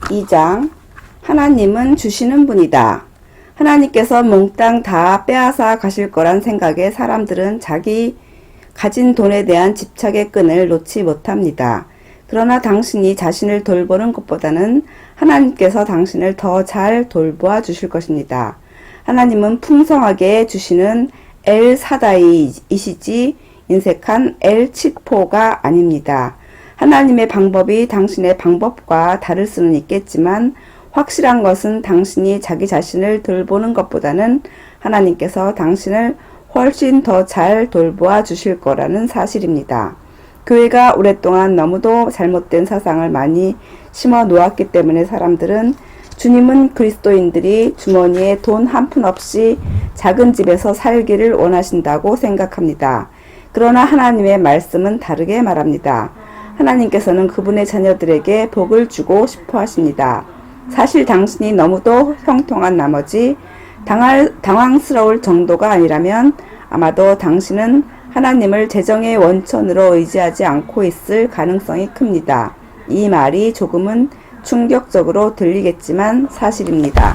2장 하나님은 주시는 분이다. 하나님께서 몽땅 다 빼앗아 가실 거란 생각에 사람들은 자기 가진 돈에 대한 집착의 끈을 놓지 못합니다. 그러나 당신이 자신을 돌보는 것보다는 하나님께서 당신을 더 잘 돌보아 주실 것입니다. 하나님은 풍성하게 주시는 엘 사다이이시지 인색한 엘 치포가 아닙니다. 하나님의 방법이 당신의 방법과 다를 수는 있겠지만 확실한 것은 당신이 자기 자신을 돌보는 것보다는 하나님께서 당신을 훨씬 더 잘 돌보아 주실 거라는 사실입니다. 교회가 오랫동안 너무도 잘못된 사상을 많이 심어 놓았기 때문에 사람들은 주님은 그리스도인들이 주머니에 돈 한 푼 없이 작은 집에서 살기를 원하신다고 생각합니다. 그러나 하나님의 말씀은 다르게 말합니다. 하나님께서는 그분의 자녀들에게 복을 주고 싶어 하십니다. 사실 당신이 너무도 형통한 나머지 당황스러울 정도가 아니라면 아마도 당신은 하나님을 재정의 원천으로 의지하지 않고 있을 가능성이 큽니다. 이 말이 조금은 충격적으로 들리겠지만 사실입니다.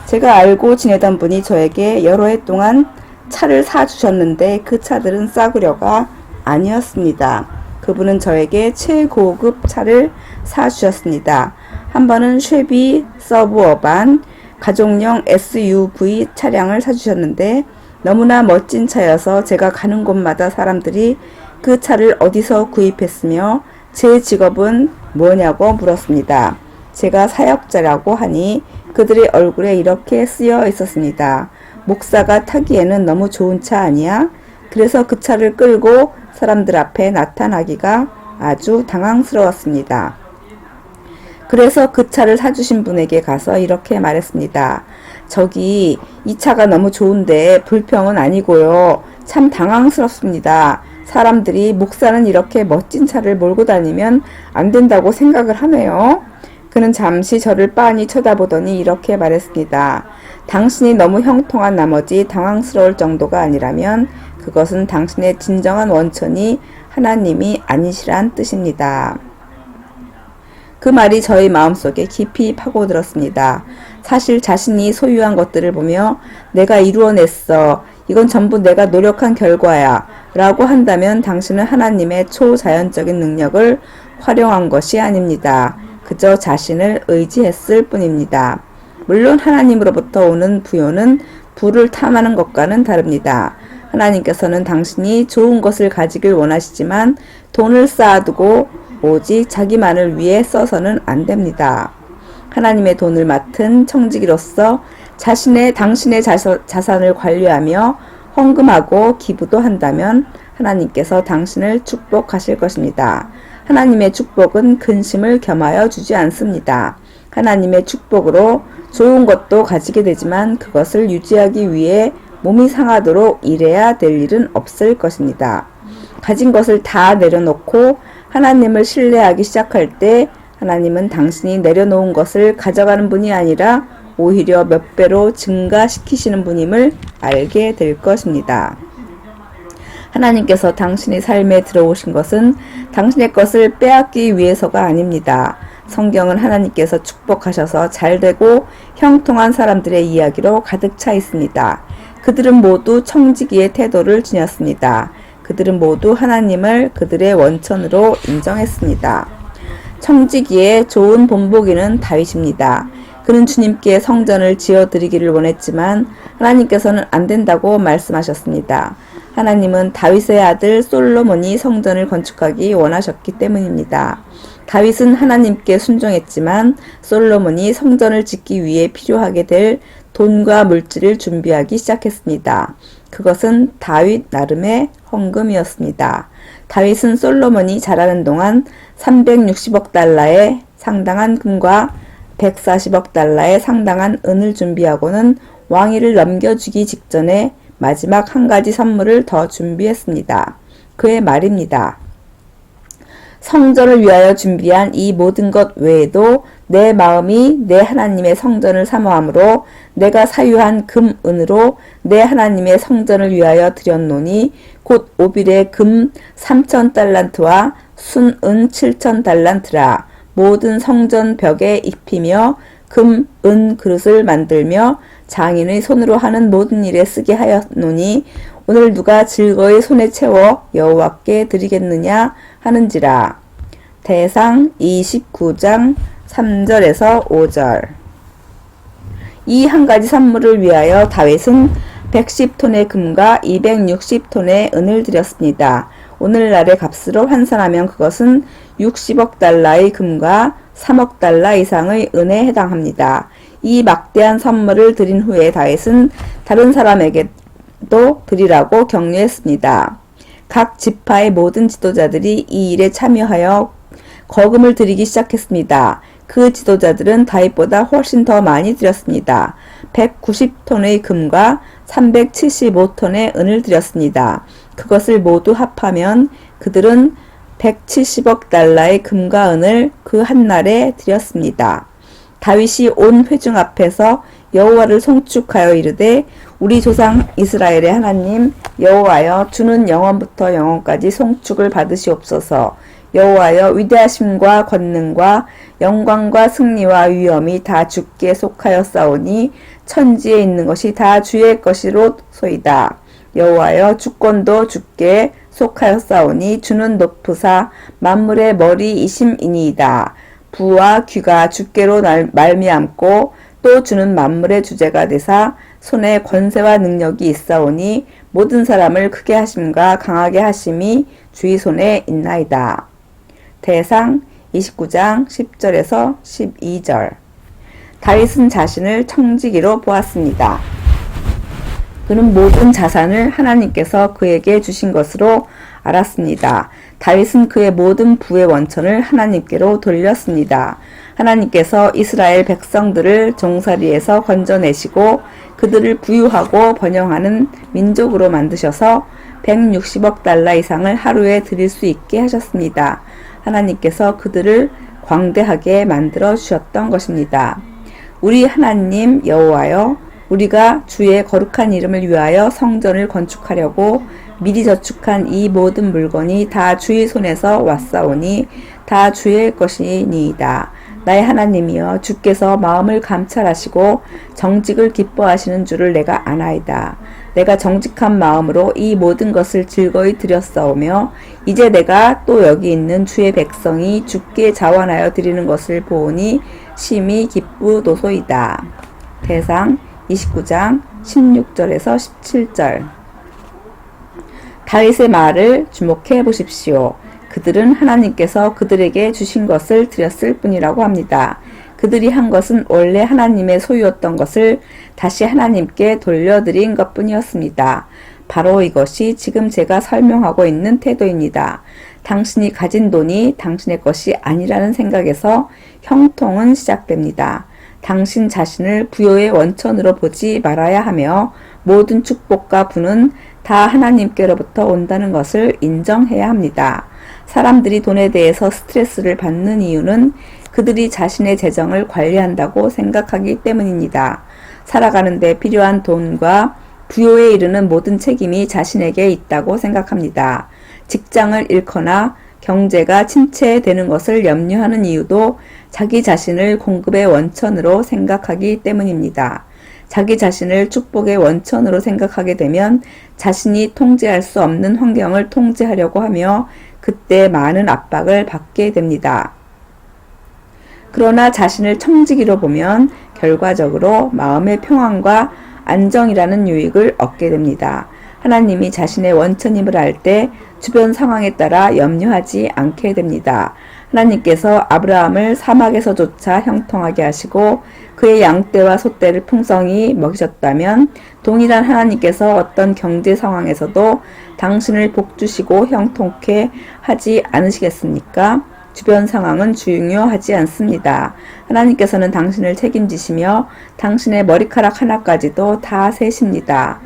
제가 알고 지내던 분이 저에게 여러 해 동안 차를 사주셨는데 그 차들은 싸구려가 아니었습니다. 그분은 저에게 최고급 차를 사주셨습니다. 한 번은 쉐비 서브어반 가족용 SUV 차량을 사주셨는데 너무나 멋진 차여서 제가 가는 곳마다 사람들이 그 차를 어디서 구입했으며 제 직업은 뭐냐고 물었습니다. 제가 사역자라고 하니 그들의 얼굴에 이렇게 쓰여 있었습니다. 목사가 타기에는 너무 좋은 차 아니야? 그래서 그 차를 끌고 사람들 앞에 나타나기가 아주 당황스러웠습니다. 그래서 그 차를 사주신 분에게 가서 이렇게 말했습니다. 저기 이 차가 너무 좋은데 불평은 아니고요. 참 당황스럽습니다. 사람들이 목사는 이렇게 멋진 차를 몰고 다니면 안 된다고 생각을 하네요. 그는 잠시 저를 빤히 쳐다보더니 이렇게 말했습니다. 당신이 너무 형통한 나머지 당황스러울 정도가 아니라면 그것은 당신의 진정한 원천이 하나님이 아니시란 뜻입니다. 그 말이 저의 마음속에 깊이 파고들었습니다. 사실 자신이 소유한 것들을 보며 내가 이루어냈어. 이건 전부 내가 노력한 결과야. 라고 한다면 당신은 하나님의 초자연적인 능력을 활용한 것이 아닙니다. 그저 자신을 의지했을 뿐입니다. 물론 하나님으로부터 오는 부요는 부를 탐하는 것과는 다릅니다. 하나님께서는 당신이 좋은 것을 가지길 원하시지만 돈을 쌓아두고 오직 자기만을 위해 써서는 안 됩니다. 하나님의 돈을 맡은 청지기로서 당신의 자산을 관리하며 헌금하고 기부도 한다면 하나님께서 당신을 축복하실 것입니다. 하나님의 축복은 근심을 겸하여 주지 않습니다. 하나님의 축복으로 좋은 것도 가지게 되지만 그것을 유지하기 위해 몸이 상하도록 일해야 될 일은 없을 것입니다. 가진 것을 다 내려놓고 하나님을 신뢰하기 시작할 때 하나님은 당신이 내려놓은 것을 가져가는 분이 아니라 오히려 몇 배로 증가시키시는 분임을 알게 될 것입니다. 하나님께서 당신의 삶에 들어오신 것은 당신의 것을 빼앗기 위해서가 아닙니다. 성경은 하나님께서 축복하셔서 잘되고 형통한 사람들의 이야기로 가득 차 있습니다. 그들은 모두 청지기의 태도를 지녔습니다. 그들은 모두 하나님을 그들의 원천으로 인정했습니다. 청지기의 좋은 본보기는 다윗입니다. 그는 주님께 성전을 지어드리기를 원했지만 하나님께서는 안 된다고 말씀하셨습니다. 하나님은 다윗의 아들 솔로몬이 성전을 건축하기 원하셨기 때문입니다. 다윗은 하나님께 순종했지만 솔로몬이 성전을 짓기 위해 필요하게 될 돈과 물질을 준비하기 시작했습니다. 그것은 다윗 나름의 헌금이었습니다. 다윗은 솔로몬이 자라는 동안 360억 달러의 상당한 금과 140억 달러의 상당한 은을 준비하고는 왕위를 넘겨주기 직전에 마지막 한 가지 선물을 더 준비했습니다. 그의 말입니다. 성전을 위하여 준비한 이 모든 것 외에도 내 마음이 내 하나님의 성전을 사모함으로 내가 사유한 금, 은으로 내 하나님의 성전을 위하여 드렸노니 곧 오빌의 금 3,000달란트와 순은 7,000달란트라. 모든 성전 벽에 입히며 금, 은 그릇을 만들며 장인의 손으로 하는 모든 일에 쓰게 하였노니 오늘 누가 즐거이 손에 채워 여호와께 드리겠느냐 하는지라. 대상 29장 3절에서 5절. 이 한 가지 산물을 위하여 다윗은 110톤의 금과 260톤의 은을 드렸습니다. 오늘날의 값으로 환산하면 그것은 60억 달러의 금과 3억 달러 이상의 은에 해당합니다. 이 막대한 선물을 드린 후에 다윗은 다른 사람에게도 드리라고 격려했습니다. 각 지파의 모든 지도자들이 이 일에 참여하여 거금을 드리기 시작했습니다. 그 지도자들은 다윗보다 훨씬 더 많이 드렸습니다. 190톤의 금과 375톤의 은을 드렸습니다. 그것을 모두 합하면 그들은 170억 달러의 금과 은을 그 한날에 드렸습니다. 다윗이 온 회중 앞에서 여호와를 송축하여 이르되 우리 조상 이스라엘의 하나님 여호와여 주는 영원부터 영원까지 송축을 받으시옵소서. 여호와여 위대하심과 권능과 영광과 승리와 위엄이 다 주께 속하였사오니 천지에 있는 것이 다 주의 것이로소이다. 여호와여 주권도 주께 속하였사오니 주는 높으사 만물의 머리이심이니이다. 부와 귀가 주께로 말미암고 또 주는 만물의 주제가 되사 손에 권세와 능력이 있사오니 모든 사람을 크게 하심과 강하게 하심이 주의 손에 있나이다. 대상 29장 10절에서 12절. 다윗은 자신을 청지기로 보았습니다. 그는 모든 자산을 하나님께서 그에게 주신 것으로 알았습니다. 다윗은 그의 모든 부의 원천을 하나님께로 돌렸습니다. 하나님께서 이스라엘 백성들을 종살이에서 건져내시고 그들을 부유하고 번영하는 민족으로 만드셔서 160억 달러 이상을 하루에 드릴 수 있게 하셨습니다. 하나님께서 그들을 광대하게 만들어 주셨던 것입니다. 우리 하나님 여호와여, 우리가 주의 거룩한 이름을 위하여 성전을 건축하려고 미리 저축한 이 모든 물건이 다 주의 손에서 왔사오니 다 주의 것이니이다. 나의 하나님이여, 주께서 마음을 감찰하시고 정직을 기뻐하시는 줄을 내가 아나이다. 내가 정직한 마음으로 이 모든 것을 즐거이 드렸사오며 이제 내가 또 여기 있는 주의 백성이 주께 자원하여 드리는 것을 보오니 심히 기쁘도소이다. 대상 29장 16절에서 17절. 다윗의 말을 주목해 보십시오. 그들은 하나님께서 그들에게 주신 것을 드렸을 뿐이라고 합니다. 그들이 한 것은 원래 하나님의 소유였던 것을 다시 하나님께 돌려드린 것뿐이었습니다. 바로 이것이 지금 제가 설명하고 있는 태도입니다. 당신이 가진 돈이 당신의 것이 아니라는 생각에서 형통은 시작됩니다. 당신 자신을 부여의 원천으로 보지 말아야 하며 모든 축복과 부는 다 하나님께로부터 온다는 것을 인정해야 합니다. 사람들이 돈에 대해서 스트레스를 받는 이유는 그들이 자신의 재정을 관리한다고 생각하기 때문입니다. 살아가는 데 필요한 돈과 부요에 이르는 모든 책임이 자신에게 있다고 생각합니다. 직장을 잃거나 경제가 침체되는 것을 염려하는 이유도 자기 자신을 공급의 원천으로 생각하기 때문입니다. 자기 자신을 축복의 원천으로 생각하게 되면 자신이 통제할 수 없는 환경을 통제하려고 하며 그때 많은 압박을 받게 됩니다. 그러나 자신을 청지기로 보면 결과적으로 마음의 평안과 안정이라는 유익을 얻게 됩니다. 하나님이 자신의 원천임을 알 때 주변 상황에 따라 염려하지 않게 됩니다. 하나님께서 아브라함을 사막에서조차 형통하게 하시고 그의 양떼와 소떼를 풍성히 먹이셨다면 동일한 하나님께서 어떤 경제 상황에서도 당신을 복주시고 형통케 하지 않으시겠습니까? 주변 상황은 중요하지 않습니다. 하나님께서는 당신을 책임지시며 당신의 머리카락 하나까지도 다 세십니다.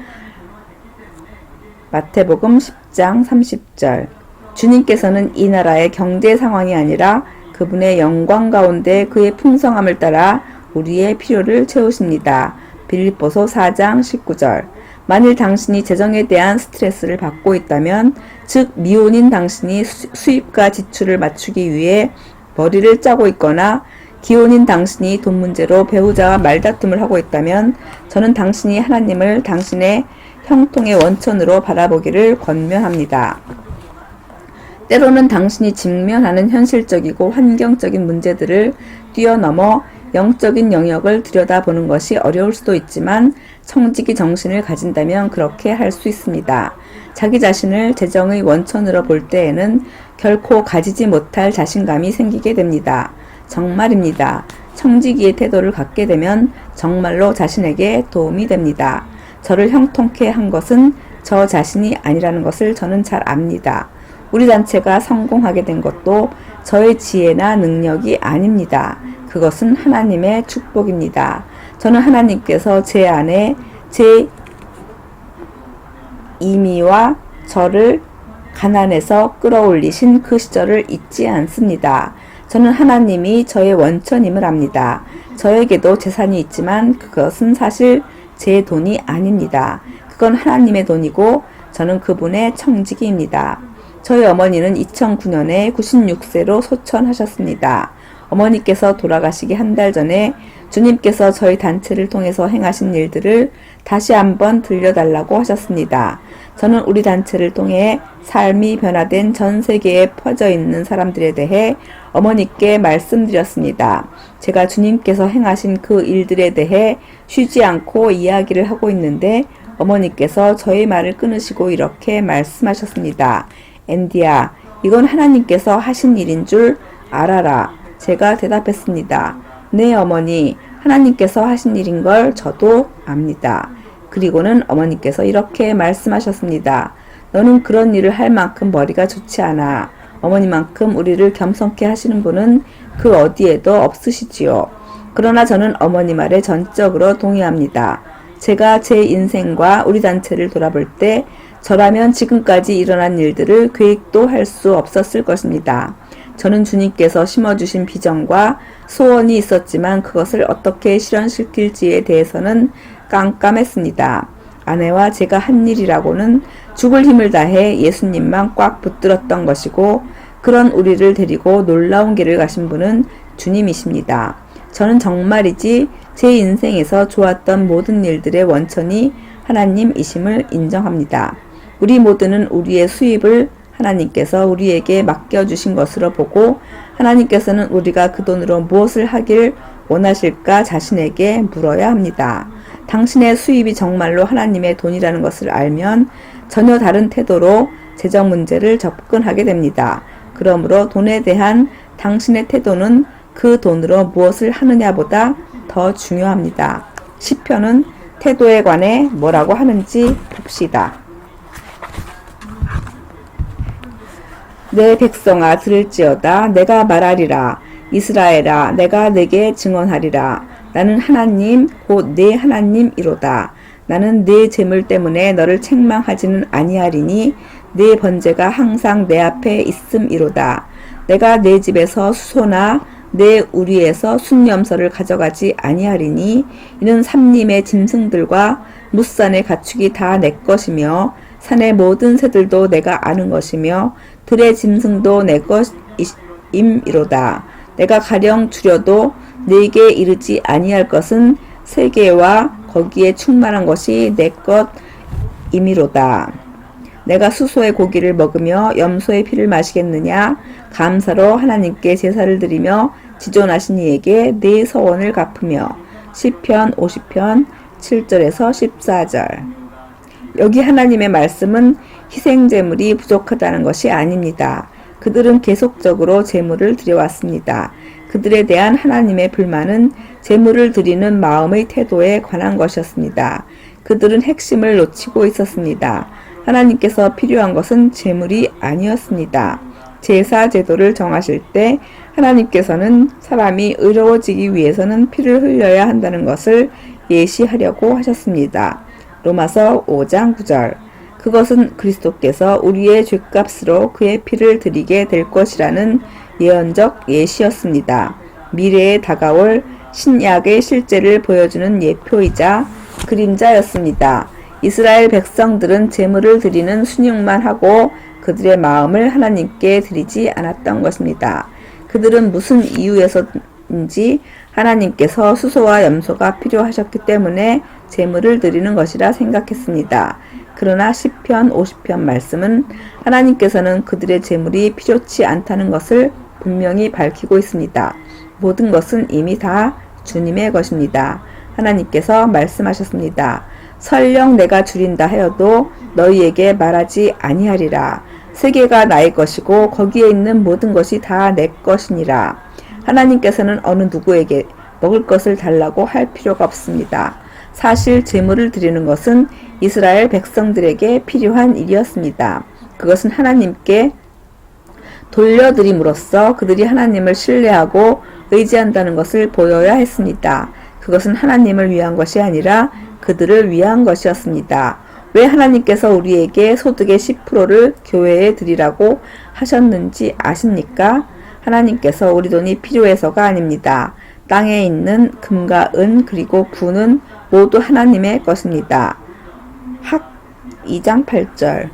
마태복음 10장 30절. 주님께서는 이 나라의 경제 상황이 아니라 그분의 영광 가운데 그의 풍성함을 따라 우리의 필요를 채우십니다. 빌립보서 4장 19절. 만일 당신이 재정에 대한 스트레스를 받고 있다면, 즉 미혼인 당신이 수입과 지출을 맞추기 위해 머리를 짜고 있거나 기혼인 당신이 돈 문제로 배우자와 말다툼을 하고 있다면 저는 당신이 하나님을 당신의 형통의 원천으로 바라보기를 권면합니다. 때로는 당신이 직면하는 현실적이고 환경적인 문제들을 뛰어넘어 영적인 영역을 들여다보는 것이 어려울 수도 있지만 청지기 정신을 가진다면 그렇게 할 수 있습니다. 자기 자신을 재정의 원천으로 볼 때에는 결코 가지지 못할 자신감이 생기게 됩니다. 정말입니다. 청지기의 태도를 갖게 되면 정말로 자신에게 도움이 됩니다. 저를 형통케 한 것은 저 자신이 아니라는 것을 저는 잘 압니다. 우리 단체가 성공하게 된 것도 저의 지혜나 능력이 아닙니다. 그것은 하나님의 축복입니다. 저는 하나님께서 제 안에 제 임의와 저를 가난에서 끌어올리신 그 시절을 잊지 않습니다. 저는 하나님이 저의 원천임을 압니다. 저에게도 재산이 있지만 그것은 사실 제 돈이 아닙니다. 그건 하나님의 돈이고 저는 그분의 청지기입니다. 저희 어머니는 2009년에 96세로 소천하셨습니다. 어머니께서 돌아가시기 한 달 전에 주님께서 저희 단체를 통해서 행하신 일들을 다시 한번 들려달라고 하셨습니다. 저는 우리 단체를 통해 삶이 변화된 전 세계에 퍼져 있는 사람들에 대해 어머니께 말씀드렸습니다. 제가 주님께서 행하신 그 일들에 대해 쉬지 않고 이야기를 하고 있는데 어머니께서 저의 말을 끊으시고 이렇게 말씀하셨습니다. 앤디야, 이건 하나님께서 하신 일인 줄 알아라. 제가 대답했습니다. 네, 어머니, 하나님께서 하신 일인 걸 저도 압니다. 그리고는 어머니께서 이렇게 말씀하셨습니다. 너는 그런 일을 할 만큼 머리가 좋지 않아. 어머니만큼 우리를 겸손케 하시는 분은 그 어디에도 없으시지요. 그러나 저는 어머니 말에 전적으로 동의합니다. 제가 제 인생과 우리 단체를 돌아볼 때 저라면 지금까지 일어난 일들을 계획도 할 수 없었을 것입니다. 저는 주님께서 심어주신 비전과 소원이 있었지만 그것을 어떻게 실현시킬지에 대해서는 깜깜했습니다. 아내와 제가 한 일이라고는 죽을 힘을 다해 예수님만 꽉 붙들었던 것이고 그런 우리를 데리고 놀라운 길을 가신 분은 주님이십니다. 저는 정말이지 제 인생에서 좋았던 모든 일들의 원천이 하나님이심을 인정합니다. 우리 모두는 우리의 수입을 하나님께서 우리에게 맡겨주신 것으로 보고 하나님께서는 우리가 그 돈으로 무엇을 하길 원하실까 자신에게 물어야 합니다. 당신의 수입이 정말로 하나님의 돈이라는 것을 알면 전혀 다른 태도로 재정 문제를 접근하게 됩니다. 그러므로 돈에 대한 당신의 태도는 그 돈으로 무엇을 하느냐보다 더 중요합니다. 시편은 태도에 관해 뭐라고 하는지 봅시다. 내 백성아 들을지어다. 내가 말하리라. 이스라엘아 내가 내게 증언하리라. 나는 하나님 곧 내 하나님이로다. 나는 내 재물 때문에 너를 책망하지는 아니하리니 내 번제가 항상 내 앞에 있음이로다. 내가 내 집에서 수소나 내 우리에서 순염소를 가져가지 아니하리니 이는 삼림의 짐승들과 뭇산의 가축이 다 내 것이며 산의 모든 새들도 내가 아는 것이며 들의 짐승도 내 것임이로다. 내가 가령 줄여도 내게 이르지 아니할 것은 세계와 거기에 충만한 것이 내 것임이로다. 내가 수소의 고기를 먹으며 염소의 피를 마시겠느냐? 감사로 하나님께 제사를 드리며 지존하신 이에게 내 서원을 갚으며. 시편 50편 7절에서 14절. 여기 하나님의 말씀은 희생제물이 부족하다는 것이 아닙니다. 그들은 계속적으로 제물을 드려왔습니다. 그들에 대한 하나님의 불만은 제물을 드리는 마음의 태도에 관한 것이었습니다. 그들은 핵심을 놓치고 있었습니다. 하나님께서 필요한 것은 제물이 아니었습니다. 제사 제도를 정하실 때 하나님께서는 사람이 의로워지기 위해서는 피를 흘려야 한다는 것을 예시하려고 하셨습니다. 로마서 5장 9절. 그것은 그리스도께서 우리의 죗값으로 그의 피를 드리게 될 것이라는 예언적 예시였습니다. 미래에 다가올 신약의 실제를 보여주는 예표이자 그림자였습니다. 이스라엘 백성들은 제물을 드리는 순육만 하고 그들의 마음을 하나님께 드리지 않았던 것입니다. 그들은 무슨 이유에서인지 하나님께서 수소와 염소가 필요하셨기 때문에 제물을 드리는 것이라 생각했습니다. 그러나 시편 50편 말씀은 하나님께서는 그들의 제물이 필요치 않다는 것을 분명히 밝히고 있습니다. 모든 것은 이미 다 주님의 것입니다. 하나님께서 말씀하셨습니다. 설령 내가 줄인다 하여도 너희에게 말하지 아니하리라. 세계가 나의 것이고 거기에 있는 모든 것이 다 내 것이니라. 하나님께서는 어느 누구에게 먹을 것을 달라고 할 필요가 없습니다. 사실 제물을 드리는 것은 이스라엘 백성들에게 필요한 일이었습니다. 그것은 하나님께 돌려드림으로써 그들이 하나님을 신뢰하고 의지한다는 것을 보여야 했습니다. 그것은 하나님을 위한 것이 아니라 그들을 위한 것이었습니다. 왜 하나님께서 우리에게 소득의 10%를 교회에 드리라고 하셨는지 아십니까? 하나님께서 우리 돈이 필요해서가 아닙니다. 땅에 있는 금과 은 그리고 부는 모두 하나님의 것입니다. 학 2장 8절.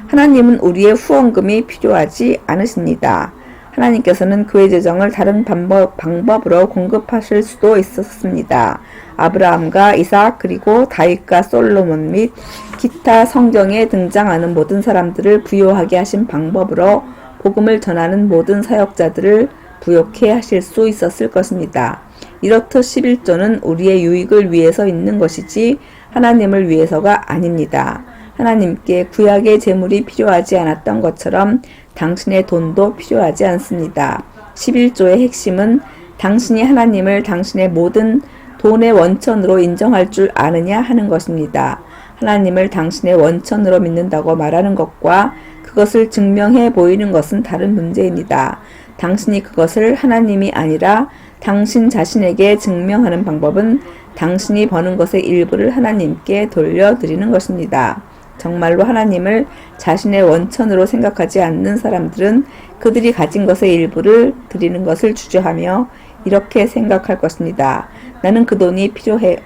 하나님은 우리의 후원금이 필요하지 않으십니다. 하나님께서는 그의 재정을 다른 방법으로 공급하실 수도 있었습니다. 아브라함과 이삭 그리고 다윗과 솔로몬 및 기타 성경에 등장하는 모든 사람들을 부요하게 하신 방법으로 복음을 전하는 모든 사역자들을 부욕해 하실 수 있었을 것입니다. 이렇듯 11조는 우리의 유익을 위해서 있는 것이지 하나님을 위해서가 아닙니다. 하나님께 구약의 제물이 필요하지 않았던 것처럼 당신의 돈도 필요하지 않습니다. 11조의 핵심은 당신이 하나님을 당신의 모든 돈의 원천으로 인정할 줄 아느냐 하는 것입니다. 하나님을 당신의 원천으로 믿는다고 말하는 것과 그것을 증명해 보이는 것은 다른 문제입니다. 당신이 그것을 하나님이 아니라 당신 자신에게 증명하는 방법은 당신이 버는 것의 일부를 하나님께 돌려드리는 것입니다. 정말로 하나님을 자신의 원천으로 생각하지 않는 사람들은 그들이 가진 것의 일부를 드리는 것을 주저하며 이렇게 생각할 것입니다. 나는 그 돈이 필요해.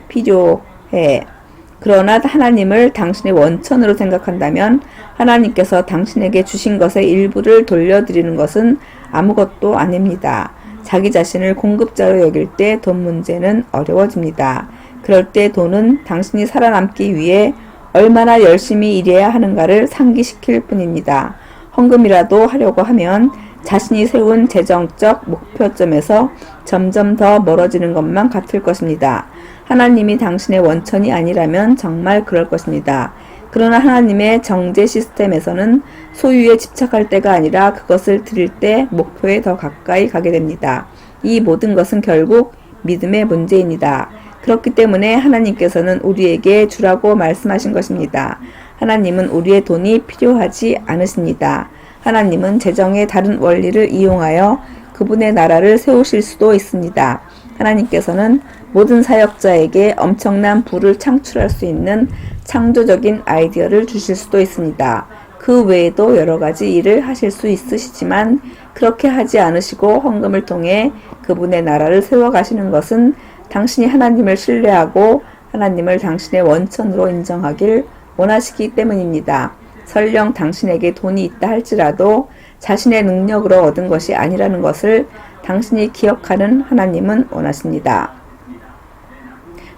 그러나 하나님을 당신의 원천으로 생각한다면 하나님께서 당신에게 주신 것의 일부를 돌려드리는 것은 아무것도 아닙니다. 자기 자신을 공급자로 여길 때 돈 문제는 어려워집니다. 그럴 때 돈은 당신이 살아남기 위해 얼마나 열심히 일해야 하는가를 상기시킬 뿐입니다. 헌금이라도 하려고 하면 자신이 세운 재정적 목표점에서 점점 더 멀어지는 것만 같을 것입니다. 하나님이 당신의 원천이 아니라면 정말 그럴 것입니다. 그러나 하나님의 정제 시스템에서는 소유에 집착할 때가 아니라 그것을 드릴 때 목표에 더 가까이 가게 됩니다. 이 모든 것은 결국 믿음의 문제입니다. 그렇기 때문에 하나님께서는 우리에게 주라고 말씀하신 것입니다. 하나님은 우리의 돈이 필요하지 않으십니다. 하나님은 재정의 다른 원리를 이용하여 그분의 나라를 세우실 수도 있습니다. 하나님께서는 모든 사역자에게 엄청난 부를 창출할 수 있는 창조적인 아이디어를 주실 수도 있습니다. 그 외에도 여러 가지 일을 하실 수 있으시지만 그렇게 하지 않으시고 헌금을 통해 그분의 나라를 세워가시는 것은 당신이 하나님을 신뢰하고 하나님을 당신의 원천으로 인정하길 원하시기 때문입니다. 설령 당신에게 돈이 있다 할지라도 자신의 능력으로 얻은 것이 아니라는 것을 당신이 기억하는 하나님은 원하십니다.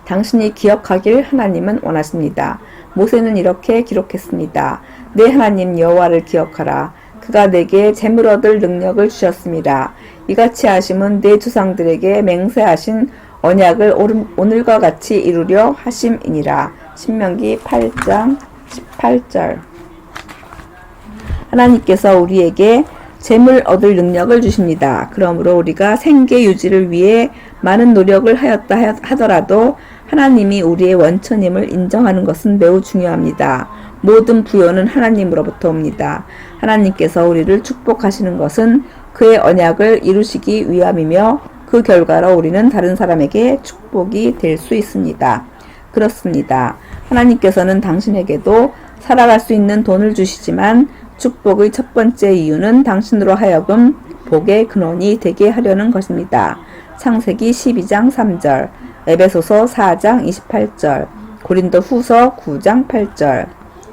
당신이 기억하길 하나님은 원하십니다. 모세는 이렇게 기록했습니다. 내 하나님 여호와를 기억하라. 그가 내게 재물 얻을 능력을 주셨습니다. 이같이 하심은 내 조상들에게 맹세하신 언약을 오늘과 같이 이루려 하심이니라. 신명기 8장 18절. 하나님께서 우리에게 재물 얻을 능력을 주십니다. 그러므로 우리가 생계 유지를 위해 많은 노력을 하였다 하더라도 하나님이 우리의 원천임을 인정하는 것은 매우 중요합니다. 모든 부여는 하나님으로부터 옵니다. 하나님께서 우리를 축복하시는 것은 그의 언약을 이루시기 위함이며 그 결과로 우리는 다른 사람에게 축복이 될 수 있습니다. 그렇습니다. 하나님께서는 당신에게도 살아갈 수 있는 돈을 주시지만 축복의 첫 번째 이유는 당신으로 하여금 복의 근원이 되게 하려는 것입니다. 창세기 12장 3절, 에베소서 4장 28절, 고린도 후서 9장 8절.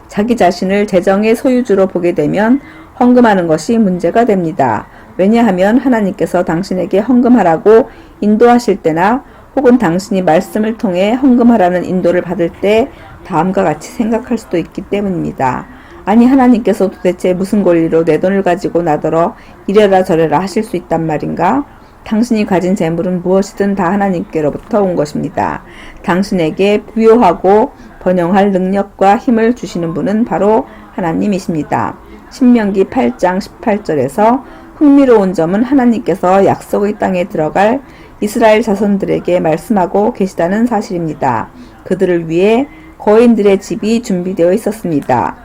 자기 자신을 재정의 소유주로 보게 되면 헌금하는 것이 문제가 됩니다. 왜냐하면 하나님께서 당신에게 헌금하라고 인도하실 때나 혹은 당신이 말씀을 통해 헌금하라는 인도를 받을 때 다음과 같이 생각할 수도 있기 때문입니다. 아니, 하나님께서 도대체 무슨 권리로 내 돈을 가지고 나더러 이래라 저래라 하실 수 있단 말인가? 당신이 가진 재물은 무엇이든 다 하나님께로부터 온 것입니다. 당신에게 부요하고 번영할 능력과 힘을 주시는 분은 바로 하나님이십니다. 신명기 8장 18절에서 흥미로운 점은 하나님께서 약속의 땅에 들어갈 이스라엘 자손들에게 말씀하고 계시다는 사실입니다. 그들을 위해 거인들의 집이 준비되어 있었습니다.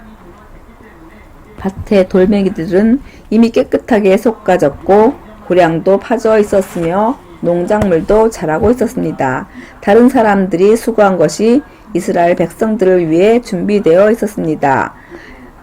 밭의 돌멩이들은 이미 깨끗하게 솎아졌고 고량도 파져 있었으며 농작물도 자라고 있었습니다. 다른 사람들이 수고한 것이 이스라엘 백성들을 위해 준비되어 있었습니다.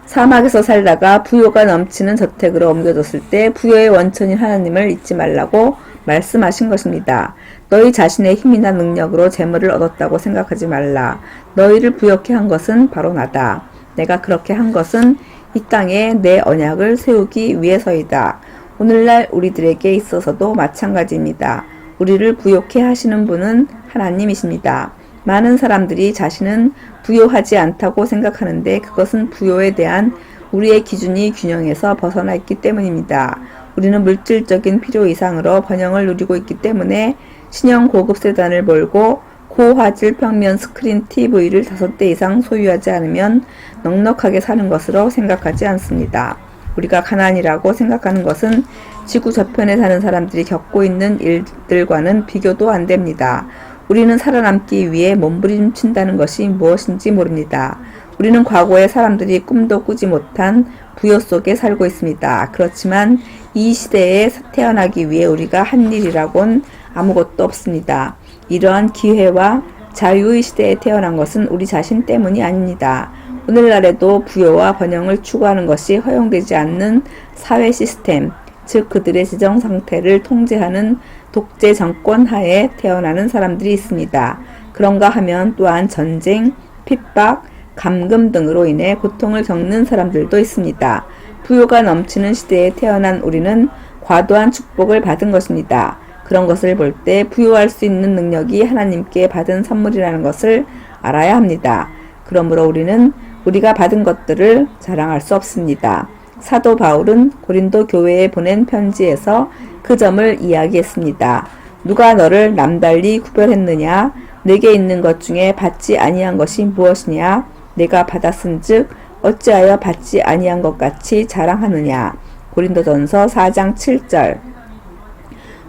사막에서 살다가 부요가 넘치는 저택으로 옮겨졌을 때 부요의 원천인 하나님을 잊지 말라고 말씀하신 것입니다. 너희 자신의 힘이나 능력으로 재물을 얻었다고 생각하지 말라. 너희를 부요케 한 것은 바로 나다. 내가 그렇게 한 것은 이 땅에 내 언약을 세우기 위해서이다. 오늘날 우리들에게 있어서도 마찬가지입니다. 우리를 부요케 하시는 분은 하나님이십니다. 많은 사람들이 자신은 부요하지 않다고 생각하는데 그것은 부요에 대한 우리의 기준이 균형에서 벗어나 있기 때문입니다. 우리는 물질적인 필요 이상으로 번영을 누리고 있기 때문에 신형 고급 세단을 몰고 고화질 평면 스크린 TV를 5대 이상 소유하지 않으면 넉넉하게 사는 것으로 생각하지 않습니다. 우리가 가난이라고 생각하는 것은 지구 저편에 사는 사람들이 겪고 있는 일들과는 비교도 안 됩니다. 우리는 살아남기 위해 몸부림친다는 것이 무엇인지 모릅니다. 우리는 과거의 사람들이 꿈도 꾸지 못한 부요 속에 살고 있습니다. 그렇지만 이 시대에 태어나기 위해 우리가 한 일이라곤 아무것도 없습니다. 이러한 기회와 자유의 시대에 태어난 것은 우리 자신 때문이 아닙니다. 오늘날에도 부요와 번영을 추구하는 것이 허용되지 않는 사회 시스템, 즉 그들의 재정 상태를 통제하는 독재 정권 하에 태어나는 사람들이 있습니다. 그런가 하면 또한 전쟁, 핍박, 감금 등으로 인해 고통을 겪는 사람들도 있습니다. 부요가 넘치는 시대에 태어난 우리는 과도한 축복을 받은 것입니다. 그런 것을 볼 때 부요할 수 있는 능력이 하나님께 받은 선물이라는 것을 알아야 합니다. 그러므로 우리는 우리가 받은 것들을 자랑할 수 없습니다. 사도 바울은 고린도 교회에 보낸 편지에서 그 점을 이야기했습니다. 누가 너를 남달리 구별했느냐? 내게 있는 것 중에 받지 아니한 것이 무엇이냐? 내가 받았은즉 어찌하여 받지 아니한 것 같이 자랑하느냐? 고린도전서 4장 7절.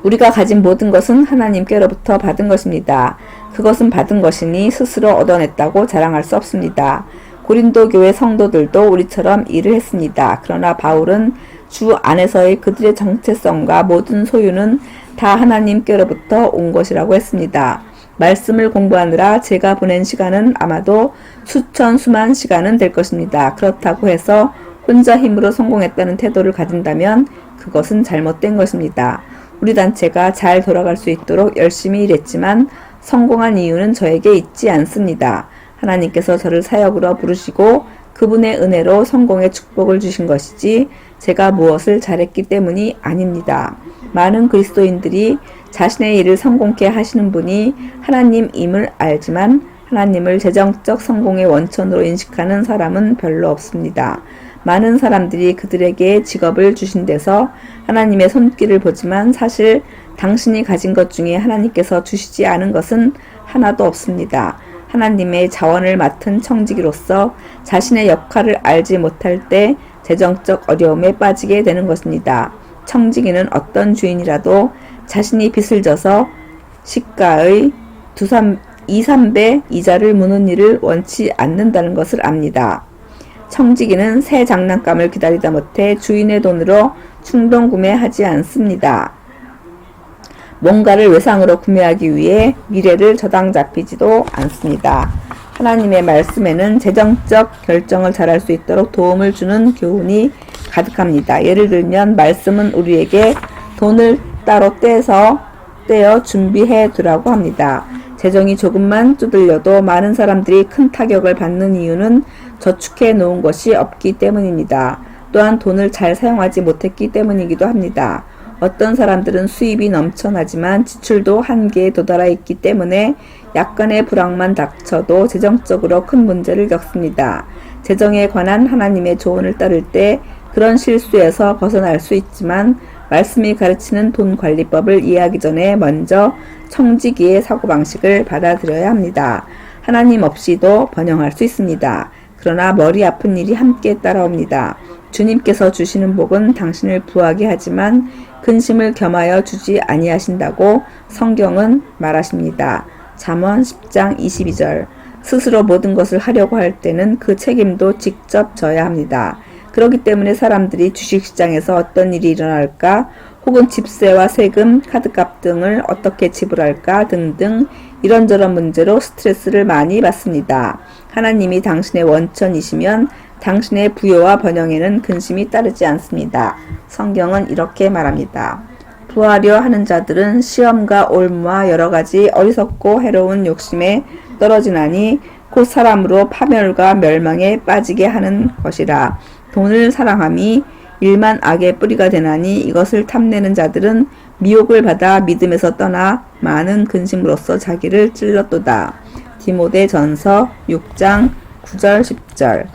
우리가 가진 모든 것은 하나님께로부터 받은 것입니다. 그것은 받은 것이니 스스로 얻어냈다고 자랑할 수 없습니다. 고린도 교회 성도들도 우리처럼 일을 했습니다. 그러나 바울은 주 안에서의 그들의 정체성과 모든 소유는 다 하나님께로부터 온 것이라고 했습니다. 말씀을 공부하느라 제가 보낸 시간은 아마도 수천 수만 시간은 될 것입니다. 그렇다고 해서 혼자 힘으로 성공했다는 태도를 가진다면 그것은 잘못된 것입니다. 우리 단체가 잘 돌아갈 수 있도록 열심히 일했지만 성공한 이유는 저에게 있지 않습니다. 하나님께서 저를 사역으로 부르시고 그분의 은혜로 성공의 축복을 주신 것이지 제가 무엇을 잘했기 때문이 아닙니다. 많은 그리스도인들이 자신의 일을 성공케 하시는 분이 하나님임을 알지만 하나님을 재정적 성공의 원천으로 인식하는 사람은 별로 없습니다. 많은 사람들이 그들에게 직업을 주신 데서 하나님의 손길을 보지만 사실 당신이 가진 것 중에 하나님께서 주시지 않은 것은 하나도 없습니다. 하나님의 자원을 맡은 청지기로서 자신의 역할을 알지 못할 때 재정적 어려움에 빠지게 되는 것입니다. 청지기는 어떤 주인이라도 자신이 빚을 져서 시가의 2, 3배 이자를 무는 일을 원치 않는다는 것을 압니다. 청지기는 새 장난감을 기다리다 못해 주인의 돈으로 충동 구매하지 않습니다. 뭔가를 외상으로 구매하기 위해 미래를 저당 잡히지도 않습니다. 하나님의 말씀에는 재정적 결정을 잘할 수 있도록 도움을 주는 교훈이 가득합니다. 예를 들면 말씀은 우리에게 돈을 따로 떼어 준비해 두라고 합니다. 재정이 조금만 두들려도 많은 사람들이 큰 타격을 받는 이유는 저축해 놓은 것이 없기 때문입니다. 또한 돈을 잘 사용하지 못했기 때문이기도 합니다. 어떤 사람들은 수입이 넘쳐나지만 지출도 한계에 도달해 있기 때문에 약간의 불황만 닥쳐도 재정적으로 큰 문제를 겪습니다. 재정에 관한 하나님의 조언을 따를 때 그런 실수에서 벗어날 수 있지만 말씀이 가르치는 돈 관리법을 이해하기 전에 먼저 청지기의 사고방식을 받아들여야 합니다. 하나님 없이도 번영할 수 있습니다. 그러나 머리 아픈 일이 함께 따라옵니다. 주님께서 주시는 복은 당신을 부하게 하지만 근심을 겸하여 주지 아니하신다고 성경은 말하십니다. 잠언 10장 22절. 스스로 모든 것을 하려고 할 때는 그 책임도 직접 져야 합니다. 그렇기 때문에 사람들이 주식시장에서 어떤 일이 일어날까, 혹은 집세와 세금, 카드값 등을 어떻게 지불할까 등등 이런저런 문제로 스트레스를 많이 받습니다. 하나님이 당신의 원천이시면 당신의 부요와 번영에는 근심이 따르지 않습니다. 성경은 이렇게 말합니다. 부하려 하는 자들은 시험과 올무와 여러가지 어리석고 해로운 욕심에 떨어지나니 곧 사람으로 파멸과 멸망에 빠지게 하는 것이라. 돈을 사랑함이 일만 악의 뿌리가 되나니 이것을 탐내는 자들은 미혹을 받아 믿음에서 떠나 많은 근심으로써 자기를 찔렀도다. 디모데전서 6장 9절 10절.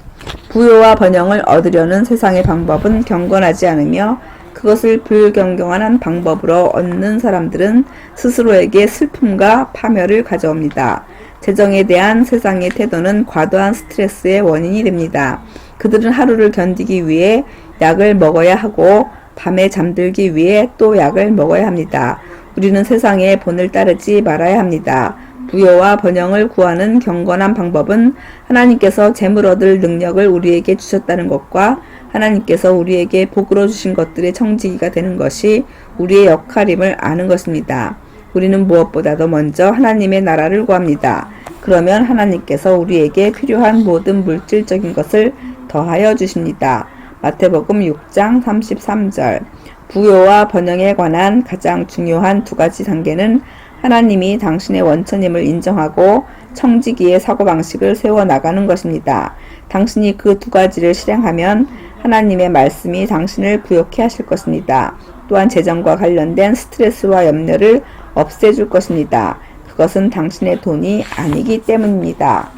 부요와 번영을 얻으려는 세상의 방법은 경건하지 않으며 그것을 불경건한 방법으로 얻는 사람들은 스스로에게 슬픔과 파멸을 가져옵니다. 재정에 대한 세상의 태도는 과도한 스트레스의 원인이 됩니다. 그들은 하루를 견디기 위해 약을 먹어야 하고 밤에 잠들기 위해 또 약을 먹어야 합니다. 우리는 세상의 본을 따르지 말아야 합니다. 부요와 번영을 구하는 경건한 방법은 하나님께서 재물 얻을 능력을 우리에게 주셨다는 것과 하나님께서 우리에게 복으로 주신 것들의 청지기가 되는 것이 우리의 역할임을 아는 것입니다. 우리는 무엇보다도 먼저 하나님의 나라를 구합니다. 그러면 하나님께서 우리에게 필요한 모든 물질적인 것을 더하여 주십니다. 마태복음 6장 33절. 부요와 번영에 관한 가장 중요한 두 가지 단계는 하나님이 당신의 원천임을 인정하고 청지기의 사고방식을 세워나가는 것입니다. 당신이 그 두 가지를 실행하면 하나님의 말씀이 당신을 부욕해 하실 것입니다. 또한 재정과 관련된 스트레스와 염려를 없애줄 것입니다. 그것은 당신의 돈이 아니기 때문입니다.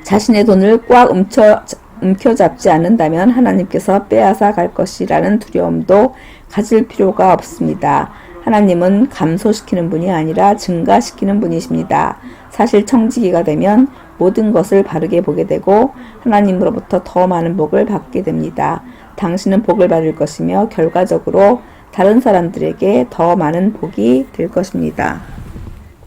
자신의 돈을 꽉 움켜잡지 않는다면 하나님께서 빼앗아 갈 것이라는 두려움도 가질 필요가 없습니다. 하나님은 감소시키는 분이 아니라 증가시키는 분이십니다. 사실 청지기가 되면 모든 것을 바르게 보게 되고 하나님으로부터 더 많은 복을 받게 됩니다. 당신은 복을 받을 것이며 결과적으로 다른 사람들에게 더 많은 복이 될 것입니다.